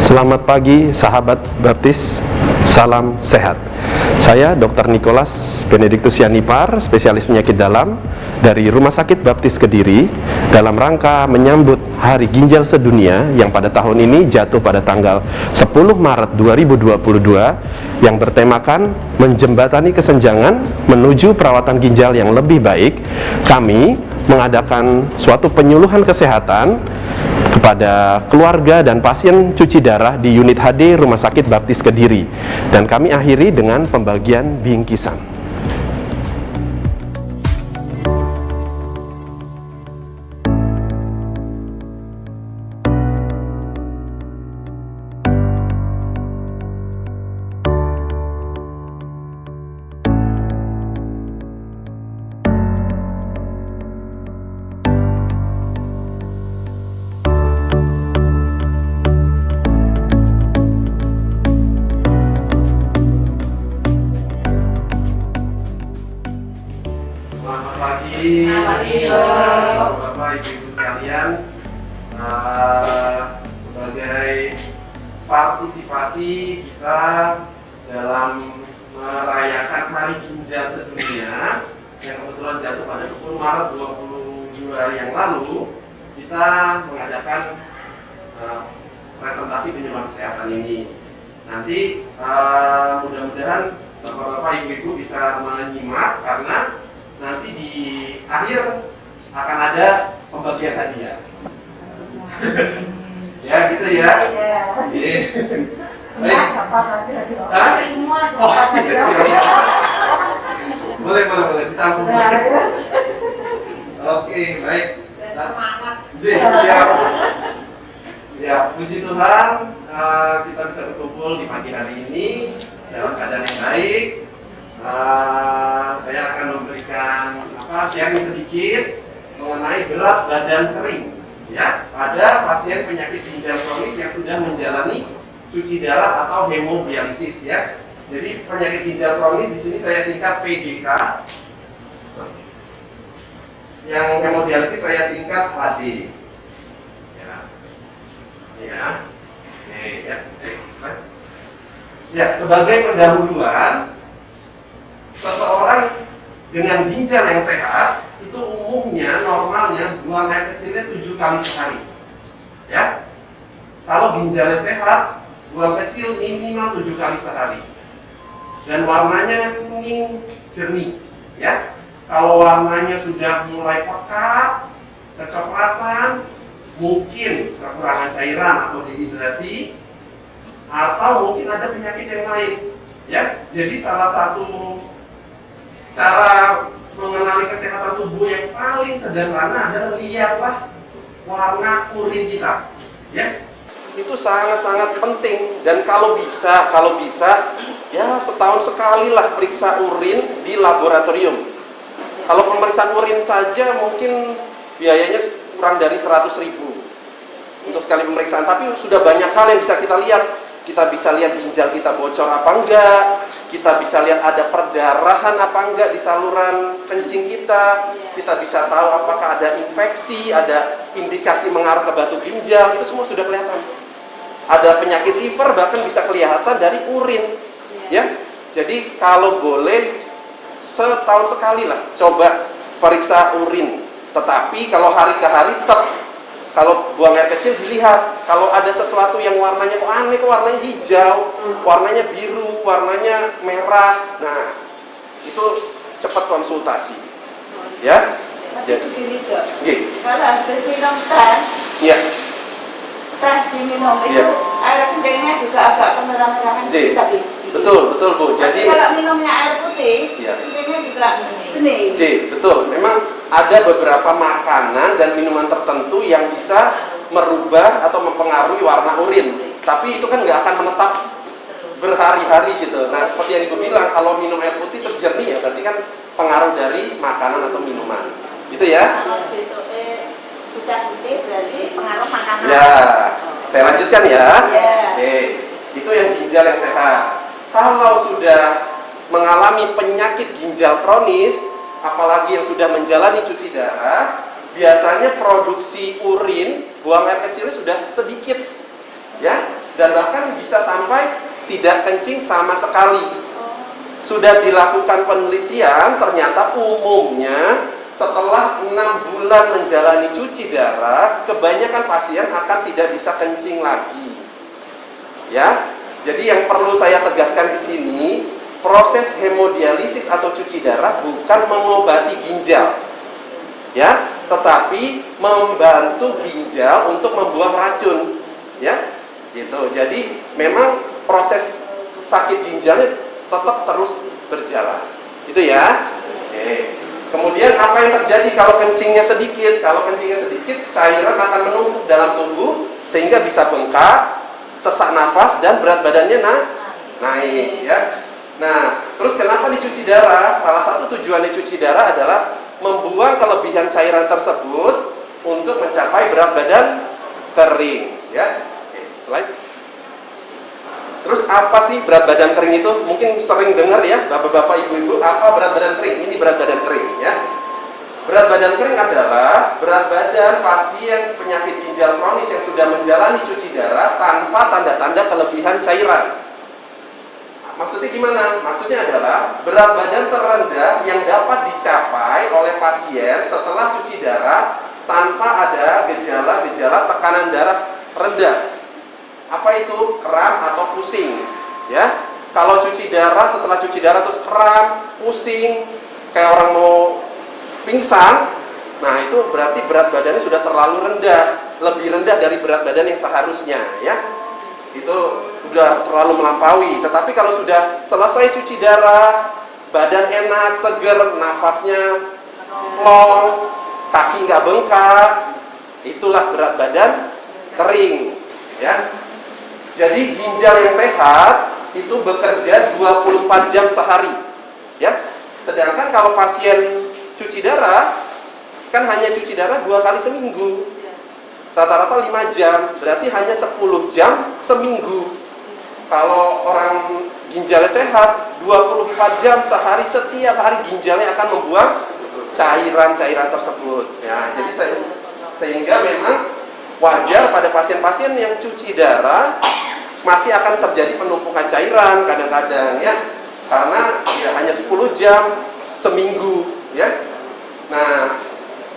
Selamat pagi sahabat baptis, salam sehat. Saya Dr. Nicholas Benedictus Yanipar, spesialis penyakit dalam dari Rumah Sakit Baptis Kediri, dalam rangka menyambut Hari Ginjal Sedunia yang pada tahun ini jatuh pada tanggal 10 Maret 2022 yang bertemakan menjembatani kesenjangan menuju perawatan ginjal yang lebih baik. Kami mengadakan suatu penyuluhan kesehatan kepada keluarga dan pasien cuci darah di unit HD Rumah Sakit Baptis Kediri, dan kami akhiri dengan pembagian bingkisan. Selamat pagi, Bapak Ibu sekalian. Sebagai partisipasi kita dalam merayakan Hari Ginjal Sedunia yang kebetulan jatuh pada 10 Maret 2022 yang lalu, kita mengadakan presentasi penyuluhan kesehatan ini. Nanti mudah-mudahan Bapak-bapak, Ibu-ibu bisa menyimak karena nanti di akhir akan ada pembagian hadiah. Ya gitu ya. Iya. Baik. Semua. Oh, iya, boleh ditampung. Oke, baik. Semangat. Siap. Ya, puji Tuhan, kita bisa berkumpul di pagi hari ini dalam keadaan yang baik. Saya akan memberikan sharing sedikit mengenai berat badan kering, ya, pada pasien penyakit ginjal kronis yang sudah menjalani cuci darah atau hemodialisis, ya. Jadi penyakit ginjal kronis di sini saya singkat PGK. Yang hemodialisis saya singkat HD. Ya. Oke, ya. Ya, sebagai pendahuluan, seseorang dengan ginjal yang sehat itu umumnya normalnya buang air kecilnya 7 kali sehari. Ya. Kalau ginjalnya sehat, buang kecil minimal 7 kali sehari. Dan warnanya kuning jernih, ya. Kalau warnanya sudah mulai pekat, kecoklatan, mungkin kekurangan cairan atau dehidrasi, atau mungkin ada penyakit yang lain, ya. Jadi salah satu cara mengenali kesehatan tubuh yang paling sederhana adalah lihatlah warna urin kita, ya. Itu sangat-sangat penting, dan kalau bisa ya setahun sekali lah periksa urin di laboratorium. Kalau pemeriksaan urin saja mungkin biayanya kurang dari 100.000 untuk sekali pemeriksaan, tapi sudah banyak hal yang bisa kita lihat. Kita bisa lihat ginjal kita bocor apa enggak, kita bisa lihat ada perdarahan apa enggak di saluran kencing kita, kita bisa tahu apakah ada infeksi, ada indikasi mengarah ke batu ginjal, itu semua sudah kelihatan. Ada penyakit liver bahkan bisa kelihatan dari urin, ya. Jadi kalau boleh setahun sekali lah coba periksa urin. Tetapi kalau hari ke hari tetap, kalau buang air kecil dilihat, kalau ada sesuatu yang warnanya kok aneh, kok warnanya hijau, warnanya biru, warnanya merah, nah itu cepat konsultasi, ya. Jadi gini dok, Iya. kalau habis minum teh Iya. diminum itu Iya. air kencingnya juga agak kemerah-merahan Iya. tapi Betul Bu. tapi Jadi kalau minumnya air putih, Iya. kencingnya juga bening. betul. Memang ada beberapa makanan dan minuman tertentu yang bisa merubah atau mempengaruhi warna urin. Tapi itu kan nggak akan menetap berhari-hari gitu. Nah, seperti yang Ibu bilang, kalau minum air putih terus jernih ya berarti kan pengaruh dari makanan atau minuman. Gitu ya. Kalau besoknya sudah putih berarti pengaruh makanan. Ya, saya lanjutkan ya. Ya. Oke, itu yang ginjal yang sehat. Kalau sudah mengalami penyakit ginjal kronis, apalagi yang sudah menjalani cuci darah, biasanya produksi urin, buang air kecilnya sudah sedikit, ya. dan bahkan bisa sampai tidak kencing sama sekali. Sudah dilakukan penelitian, ternyata umumnya setelah 6 bulan menjalani cuci darah, kebanyakan pasien akan tidak bisa kencing lagi. Ya, jadi yang perlu saya tegaskan di sini, proses hemodialisis atau cuci darah bukan mengobati ginjal, ya, tetapi membantu ginjal untuk membuang racun, ya, gitu. Jadi memang proses sakit ginjalnya tetap terus berjalan, itu ya. Oke. Kemudian apa yang terjadi kalau kencingnya sedikit? Kalau kencingnya sedikit, cairan akan menumpuk dalam tubuh sehingga bisa bengkak, sesak nafas, dan berat badannya naik, ya. Nah, terus kenapa dicuci darah? Salah satu tujuan dicuci darah adalah membuang kelebihan cairan tersebut untuk mencapai berat badan kering, ya. Oke, slide. Terus apa sih berat badan kering itu? Mungkin sering dengar ya, bapak-bapak, ibu-ibu, apa berat badan kering? Ini berat badan kering, ya. Berat badan kering adalah berat badan pasien penyakit ginjal kronis yang sudah menjalani cuci darah tanpa tanda-tanda kelebihan cairan. Maksudnya gimana? Maksudnya adalah berat badan terendah yang dapat dicapai oleh pasien setelah cuci darah tanpa ada gejala-gejala tekanan darah rendah. Apa itu? Kram atau pusing, ya. Kalau cuci darah, setelah cuci darah terus kram, pusing, kayak orang mau pingsan, nah itu berarti berat badannya sudah terlalu rendah, lebih rendah dari berat badan yang seharusnya, ya. Itu sudah terlalu melampaui. Tetapi kalau sudah selesai cuci darah, badan enak, seger, nafasnya plong, kaki nggak bengkak, itulah berat badan kering, ya. Jadi ginjal yang sehat itu bekerja 24 jam sehari, ya. Sedangkan kalau pasien cuci darah kan hanya cuci darah 2 kali seminggu, rata-rata 5 jam, berarti hanya 10 jam seminggu. Kalau orang ginjalnya sehat 24 jam sehari, setiap hari ginjalnya akan membuang cairan-cairan tersebut, ya. Jadi sehingga memang wajar pada pasien-pasien yang cuci darah masih akan terjadi penumpukan cairan kadang-kadang, ya, karena ya hanya 10 jam seminggu, ya. Nah,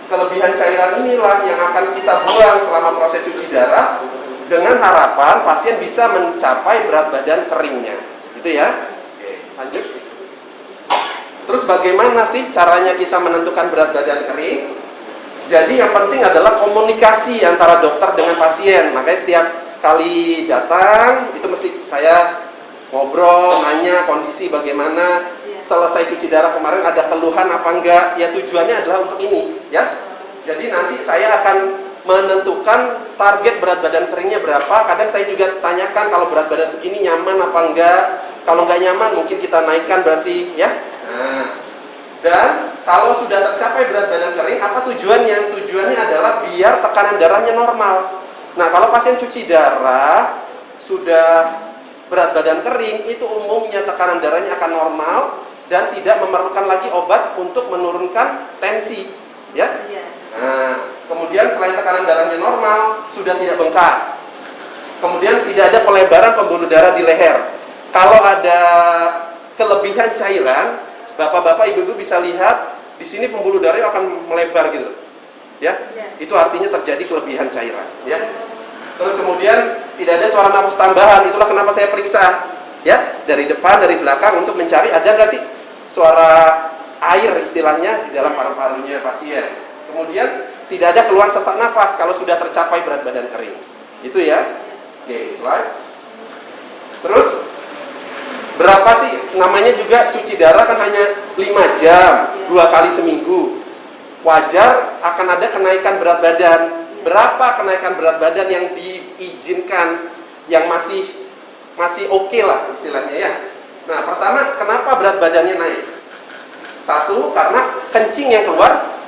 kelebihan cairan inilah yang akan kita buang selama proses cuci darah dengan harapan pasien bisa mencapai berat badan keringnya, gitu ya. Oke, lanjut. Terus bagaimana sih caranya kita menentukan berat badan kering? Jadi yang penting adalah komunikasi antara dokter dengan pasien. Makanya setiap kali datang itu mesti saya ngobrol, nanya kondisi bagaimana, selesai cuci darah kemarin ada keluhan apa enggak, ya tujuannya adalah untuk ini, ya. Jadi nanti saya akan menentukan target berat badan keringnya berapa. Kadang saya juga tanyakan kalau berat badan segini nyaman apa enggak. Kalau enggak nyaman mungkin kita naikkan berarti, ya. Nah, dan kalau sudah tercapai berat badan kering, apa tujuannya? Tujuannya adalah biar tekanan darahnya normal. Nah, kalau pasien cuci darah sudah berat badan kering, itu umumnya tekanan darahnya akan normal dan tidak memerlukan lagi obat untuk menurunkan tensi, ya. Nah, kemudian selain tekanan darahnya normal, sudah tidak bengkak. Kemudian tidak ada pelebaran pembuluh darah di leher. Kalau ada kelebihan cairan, bapak-bapak, ibu-ibu bisa lihat di sini pembuluh darahnya akan melebar gitu, ya. Itu artinya terjadi kelebihan cairan, ya. Terus kemudian tidak ada suara nafas tambahan. Itulah kenapa saya periksa, ya, dari depan, dari belakang untuk mencari ada nggak sih suara air istilahnya di dalam paru-parunya pasien. Kemudian tidak ada keluhan sesak nafas kalau sudah tercapai berat badan kering. Itu ya. Oke, slide. Terus berapa sih? Namanya juga cuci darah kan hanya 5 jam, 2 kali seminggu. Wajar akan ada kenaikan berat badan. Berapa kenaikan berat badan yang diizinkan, yang masih oke lah istilahnya, ya. Nah, pertama, kenapa berat badannya naik? Satu, karena kencing yang keluar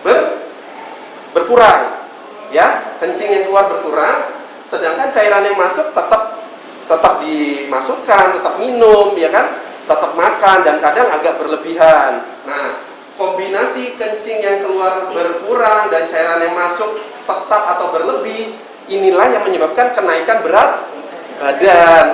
berkurang, ya. Kencing yang keluar berkurang, sedangkan cairan yang masuk tetap dimasukkan, tetap minum, ya kan, tetap makan, dan kadang agak berlebihan. Nah, kombinasi kencing yang keluar berkurang dan cairan yang masuk tetap atau berlebih, inilah yang menyebabkan kenaikan berat badan.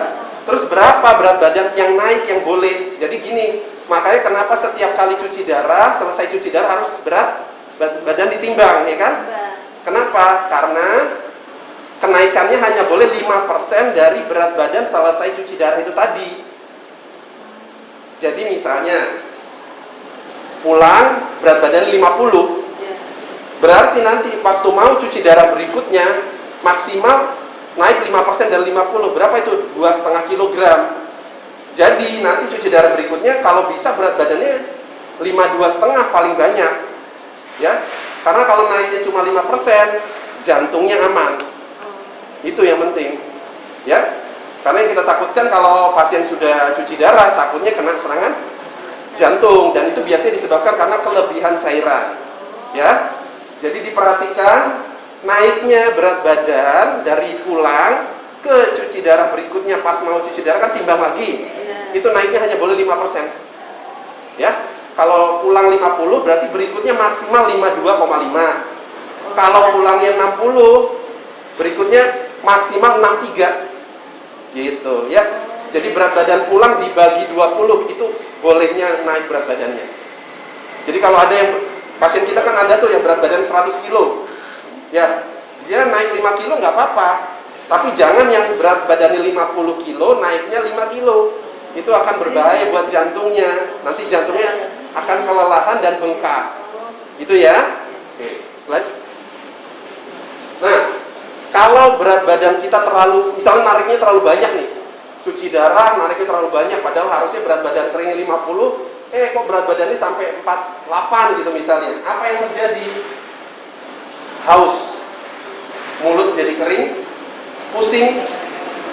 Terus berapa berat badan yang naik yang boleh? Jadi gini, makanya kenapa setiap kali cuci darah, selesai cuci darah harus berat badan ditimbang, ya kan? Kenapa? Karena kenaikannya hanya boleh 5% dari berat badan selesai cuci darah itu tadi. Jadi misalnya pulang berat badan 50, berarti nanti waktu mau cuci darah berikutnya maksimal naik 5% dari 50. Berapa itu? 2,5 kilogram. Jadi nanti cuci darah berikutnya kalau bisa berat badannya 52,5 paling banyak, ya. Karena kalau naiknya cuma 5%, jantungnya aman. Itu yang penting, ya. Karena yang kita takutkan kalau pasien sudah cuci darah, takutnya kena serangan jantung, dan itu biasanya disebabkan karena kelebihan cairan, ya. Jadi diperhatikan naiknya berat badan dari pulang ke cuci darah berikutnya. Pas mau cuci darah kan timbang lagi, itu naiknya hanya boleh 5%, ya. Kalau pulang 50 berarti berikutnya maksimal 52,5. Kalau pulangnya 60 berikutnya maksimal 63, gitu, ya. Jadi berat badan pulang dibagi 20, itu bolehnya naik berat badannya. Jadi kalau ada yang pasien kita kan ada tuh yang berat badan 100 kilo, ya, dia naik 5 kilo nggak apa-apa, tapi jangan yang berat badannya 50 kilo naiknya 5 kilo, itu akan berbahaya buat jantungnya. Nanti jantungnya akan kelelahan dan bengkak, itu ya. Oke, slide. Nah, kalau berat badan kita terlalu, misalnya nariknya terlalu banyak nih, cuci darah nariknya terlalu banyak, padahal harusnya berat badan keringnya 50, kok berat badannya sampai 48 gitu misalnya. Apa yang terjadi? Haus, mulut jadi kering, pusing,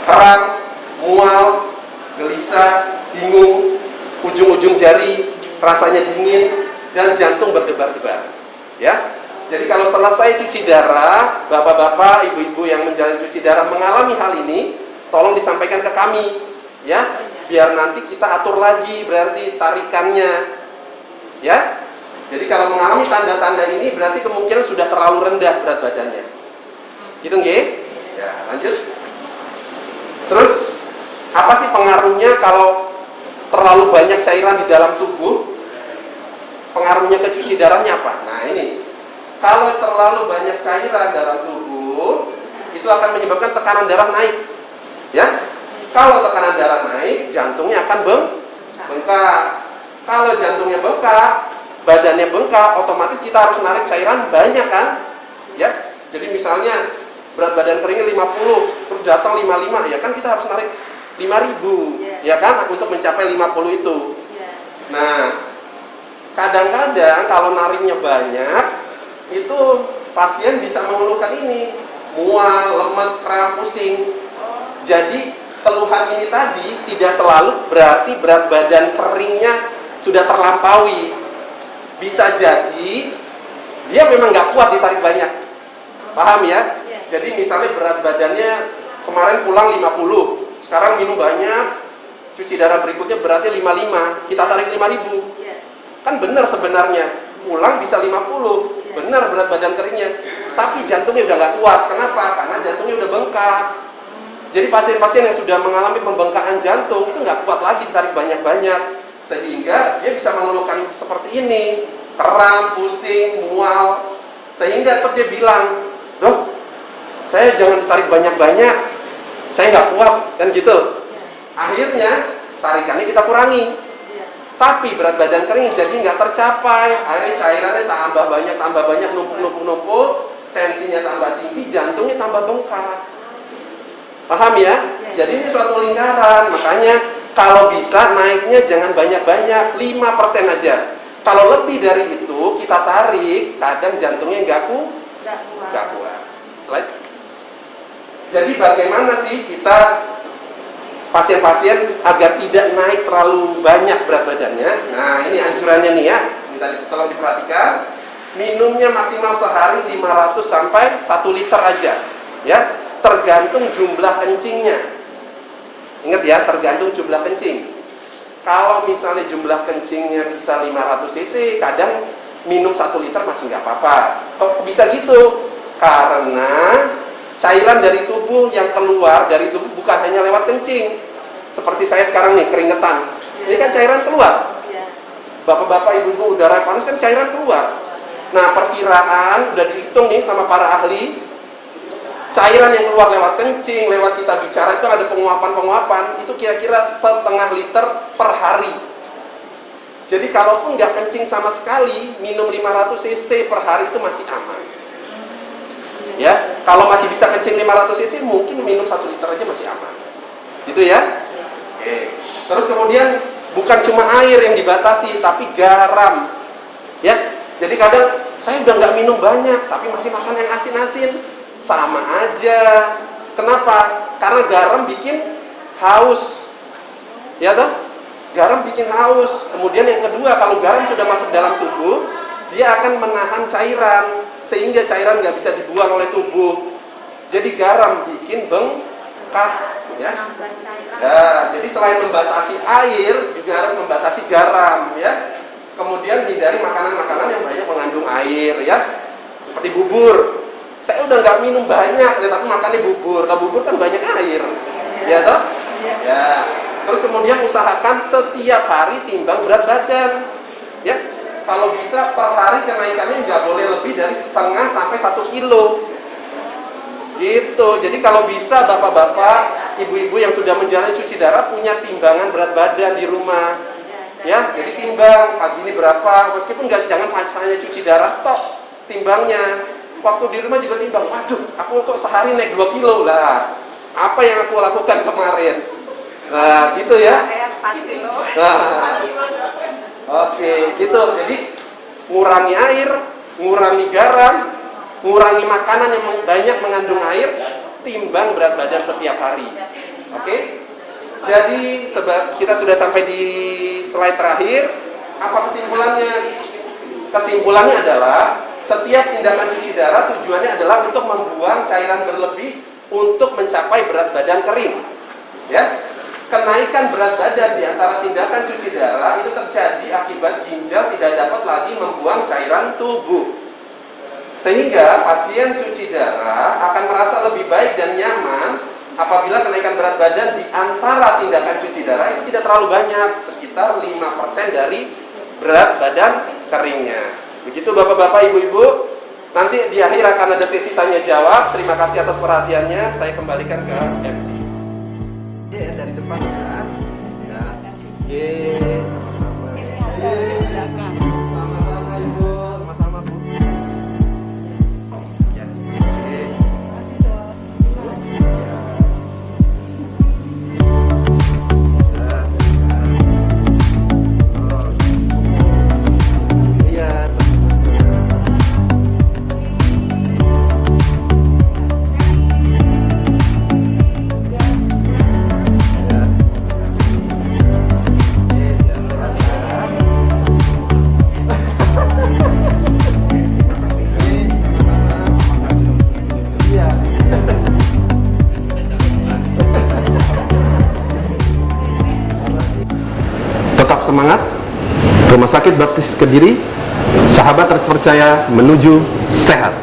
keram, mual, gelisah, bingung, ujung-ujung jari rasanya dingin, dan jantung berdebar-debar, ya. Jadi kalau selesai cuci darah, bapak-bapak, ibu-ibu yang menjalani cuci darah mengalami hal ini, tolong disampaikan ke kami, ya, biar nanti kita atur lagi berarti tarikannya, ya. Jadi kalau mengalami tanda-tanda ini berarti kemungkinan sudah terlalu rendah berat badannya, gitu nggih? Ya, lanjut. Terus apa sih pengaruhnya kalau terlalu banyak cairan di dalam tubuh? Pengaruhnya ke cuci darahnya apa? Nah ini, kalau terlalu banyak cairan dalam tubuh itu akan menyebabkan tekanan darah naik, ya. Kalau tekanan darah naik, jantungnya akan bengkak. Kalau jantungnya bengkak, badannya bengkak, otomatis kita harus narik cairan banyak kan, ya. Jadi misalnya berat badan keringnya 50, terus datang 55, ya kan kita harus narik 5.000, ya kan, untuk mencapai 50 itu. Nah, kadang-kadang kalau nariknya banyak, itu pasien bisa mengeluhkan ini, mual, lemes, kram, pusing. Jadi keluhan ini tadi tidak selalu berarti berat badan keringnya sudah terlampaui. Bisa jadi dia memang nggak kuat ditarik banyak, paham ya? Jadi misalnya berat badannya kemarin pulang 50, sekarang minum banyak, cuci darah berikutnya beratnya 55, kita tarik 5.000. Kan benar sebenarnya, pulang bisa 50, benar berat badan keringnya, tapi jantungnya udah nggak kuat. Kenapa? Karena jantungnya udah bengkak. Jadi pasien-pasien yang sudah mengalami pembengkakan jantung itu nggak kuat lagi ditarik banyak-banyak, sehingga dia bisa mengeluhkan seperti ini, kram, pusing, mual, sehingga terus dia bilang, "Dok, saya jangan ditarik banyak-banyak, saya nggak kuat," kan gitu. Akhirnya tarikannya kita kurangi, tapi berat badan kering jadi nggak tercapai. Akhirnya cairannya tambah banyak, numpuk, tensinya tambah tinggi, jantungnya tambah bengkak. Paham ya? Jadi ini suatu lingkaran. Makanya kalau bisa naiknya jangan banyak-banyak, 5% aja. Kalau lebih dari itu kita tarik, kadang jantungnya nggak kuat. Slide. Jadi bagaimana sih kita pasien-pasien agar tidak naik terlalu banyak berat badannya? Nah ini anjurannya nih ya, ini tolong diperhatikan. Minumnya maksimal sehari 500 sampai 1 liter aja, ya. Tergantung jumlah kencingnya. Ingat ya, tergantung jumlah kencing. Kalau misalnya jumlah kencingnya bisa 500 cc, kadang minum 1 liter masih nggak apa-apa. Kok bisa gitu? Karena cairan dari tubuh yang keluar dari tubuh bukan hanya lewat kencing. Seperti saya sekarang nih, keringetan. Ini kan cairan keluar. Ya. Bapak-bapak, ibu-ibu, udara panas kan cairan keluar. Nah, perkiraan udah dihitung nih sama para ahli. Cairan yang keluar lewat kencing, lewat kita bicara itu ada penguapan-penguapan, itu kira-kira 1,5 liter per hari. Jadi kalaupun nggak kencing sama sekali, minum 500 cc per hari itu masih aman. Ya, kalau masih bisa kencing 500 cc, mungkin minum 1 liter aja masih aman. Gitu ya. Oke. Terus kemudian bukan cuma air yang dibatasi, tapi garam. Ya, jadi kadang saya udah nggak minum banyak, tapi masih makan yang asin-asin, sama aja. Kenapa? Karena garam bikin haus. Ya toh? Garam bikin haus. Kemudian yang kedua, kalau garam sudah masuk dalam tubuh, dia akan menahan cairan, sehingga cairan nggak bisa dibuang oleh tubuh. Jadi garam bikin bengkak. Ya. Ya, jadi selain membatasi air, juga harus membatasi garam, ya. Kemudian hindari makanan-makanan yang banyak mengandung air, ya. Seperti bubur. Saya udah nggak minum banyak, ya, tapi makannya bubur. Nah, bubur kan banyak air, ya toh? Ya. Terus kemudian usahakan setiap hari timbang berat badan, ya. Kalau bisa per hari kenaikannya nggak boleh lebih dari 0,5 sampai 1 kilo. Gitu. Jadi kalau bisa bapak-bapak, ibu-ibu yang sudah menjalani cuci darah punya timbangan berat badan di rumah. Ya, jadi timbang pagi ini berapa, meskipun jangan hanya cuci darah tok, timbangnya. Waktu di rumah juga timbang. Waduh, aku kok sehari naik 2 kilo lah. Apa yang aku lakukan kemarin? Nah, gitu ya. Saya 4 kilo. Nah, oke, gitu. Jadi ngurangi air, ngurangi garam, ngurangi makanan yang banyak mengandung air, timbang berat badan setiap hari. Oke? Jadi kita sudah sampai di slide terakhir. Apa kesimpulannya? Kesimpulannya adalah setiap tindakan cuci darah tujuannya adalah untuk membuang cairan berlebih untuk mencapai berat badan kering. Ya? Kenaikan berat badan di antara tindakan cuci darah itu terjadi akibat ginjal tidak dapat lagi membuang cairan tubuh. Sehingga pasien cuci darah akan merasa lebih baik dan nyaman apabila kenaikan berat badan di antara tindakan cuci darah itu tidak terlalu banyak, sekitar 5% dari berat badan keringnya. Begitu bapak-bapak, ibu-ibu. Nanti di akhir akan ada sesi tanya jawab. Terima kasih atas perhatiannya. Saya kembalikan ke MC. Ya, dari depan ya. Ya. Sama-sama. Sama-sama ibu, sama-sama bu. Ya. Tetap semangat. Rumah Sakit Baptis Kediri, sahabat terpercaya menuju sehat.